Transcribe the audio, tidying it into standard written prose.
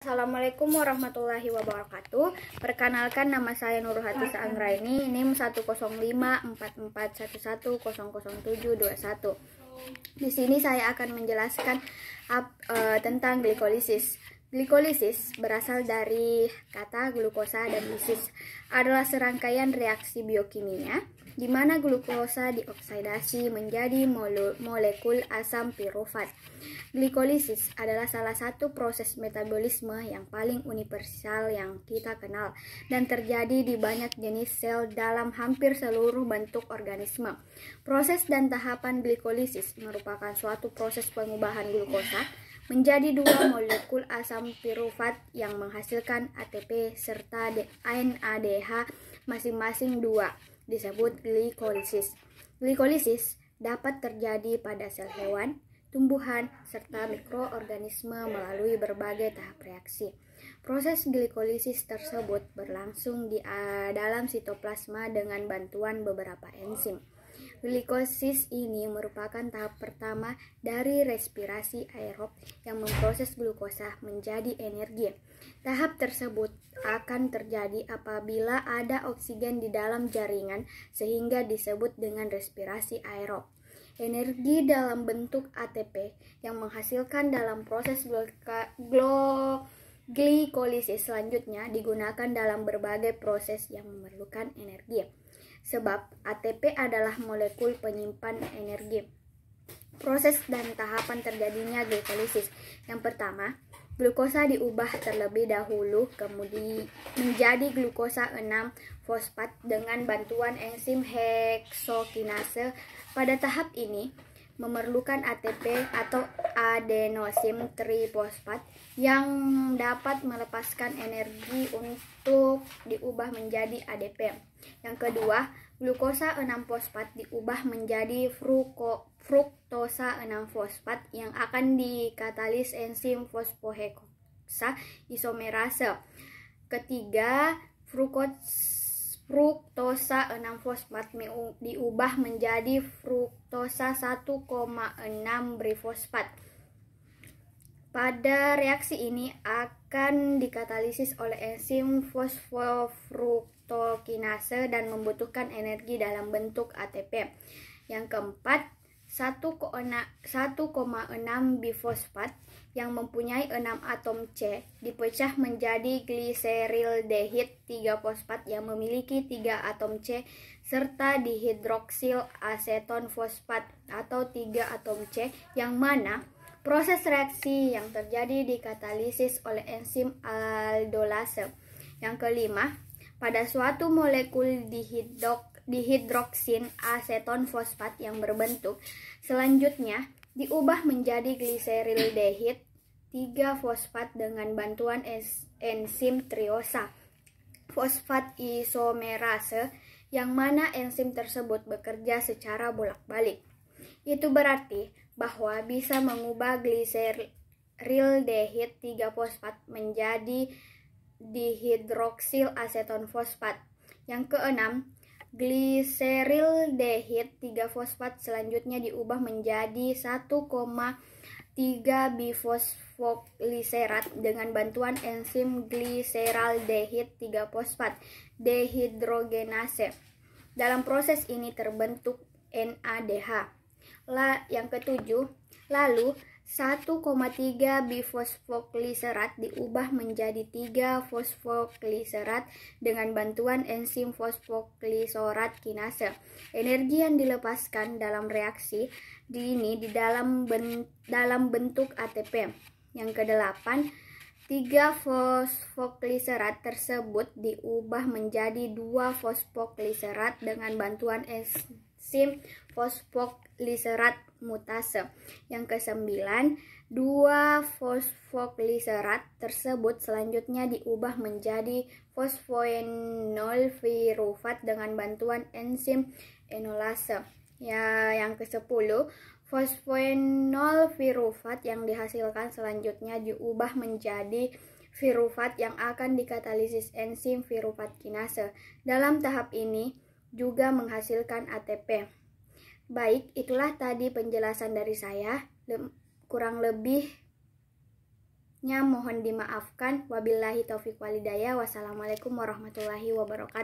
Assalamualaikum warahmatullahi wabarakatuh. Perkenalkan, nama saya Nurhati Saanggraini, NIM 1054411000721. Di sini saya akan menjelaskan tentang glikolisis. Glikolisis berasal dari kata glukosa dan lisis. Adalah serangkaian reaksi biokimia di mana glukosa dioksidasi menjadi molekul asam pirufat. Glikolisis adalah salah satu proses metabolisme yang paling universal yang kita kenal dan terjadi di banyak jenis sel dalam hampir seluruh bentuk organisme. Proses dan tahapan glikolisis merupakan suatu proses pengubahan glukosa menjadi dua molekul asam pirufat yang menghasilkan ATP serta NADH masing-masing dua, disebut glikolisis. Glikolisis dapat terjadi pada sel hewan, tumbuhan, serta mikroorganisme melalui berbagai tahap reaksi. Proses glikolisis tersebut berlangsung di dalam sitoplasma dengan bantuan beberapa enzim. Glikolisis ini merupakan tahap pertama dari respirasi aerob yang memproses glukosa menjadi energi. Tahap tersebut akan terjadi apabila ada oksigen di dalam jaringan sehingga disebut dengan respirasi aerob. Energi dalam bentuk ATP yang menghasilkan dalam proses glikolisis selanjutnya digunakan dalam berbagai proses yang memerlukan energi. Sebab ATP adalah molekul penyimpan energi. Proses dan tahapan terjadinya glikolisis. Yang pertama, glukosa diubah terlebih dahulu kemudian menjadi glukosa 6-fosfat dengan bantuan enzim heksokinase. Pada tahap ini memerlukan ATP atau adenosim trifosfat yang dapat melepaskan energi untuk diubah menjadi ADP. Yang kedua, glukosa 6-fosfat diubah menjadi fruktosa 6-fosfat yang akan dikatalis enzim fosfoheksa isomerase. Ketiga, fruktosa 6-fosfat diubah menjadi fruktosa 1,6 brifosfat. Pada reaksi ini akan dikatalisis oleh enzim fosfofruktokinase dan membutuhkan energi dalam bentuk ATP. Yang keempat, 1,6 bifosfat yang mempunyai 6 atom C dipecah menjadi gliserildehid 3-fosfat yang memiliki 3 atom C serta dihidroksil aseton fosfat atau 3 atom C yang mana proses reaksi yang terjadi dikatalisis oleh enzim aldolase. Yang kelima, pada suatu molekul dihidroksin aseton fosfat yang berbentuk selanjutnya diubah menjadi gliserildehid 3-fosfat dengan bantuan enzim triosa fosfat isomerase yang mana enzim tersebut bekerja secara bolak-balik. Itu berarti bahwa bisa mengubah gliserildehid 3-fosfat menjadi dihidroksil aseton fosfat. Yang keenam, gliserildehid 3-fosfat selanjutnya diubah menjadi 1,3 bifosfoglycerat dengan bantuan enzim gliseraldehid 3-fosfat dehidrogenase. Dalam proses ini terbentuk NADH. Yang ketujuh, lalu 1,3 bifosfoglycerat diubah menjadi 3 fosfoglycerat dengan bantuan enzim fosfoglycerate kinase. Energi yang dilepaskan dalam reaksi ini di dalam bentuk ATP. Yang kedelapan, 3 fosfoglycerat tersebut diubah menjadi 2 fosfoglycerat dengan bantuan enzim fosfoglycerate mutase. Yang kesembilan, 2 fosfoglycerat tersebut selanjutnya diubah menjadi fosfoenol pirufat dengan bantuan enzim enolase. Yang ke-10, fosfoenol pirufat yang dihasilkan selanjutnya diubah menjadi pirufat yang akan dikatalisis enzim pirufat kinase. Dalam tahap ini juga menghasilkan ATP. Baik, itulah tadi penjelasan dari saya. Kurang lebih Kurangnya mohon dimaafkan. Wabillahi taufiq walhidayah. Wassalamualaikum warahmatullahi wabarakatuh.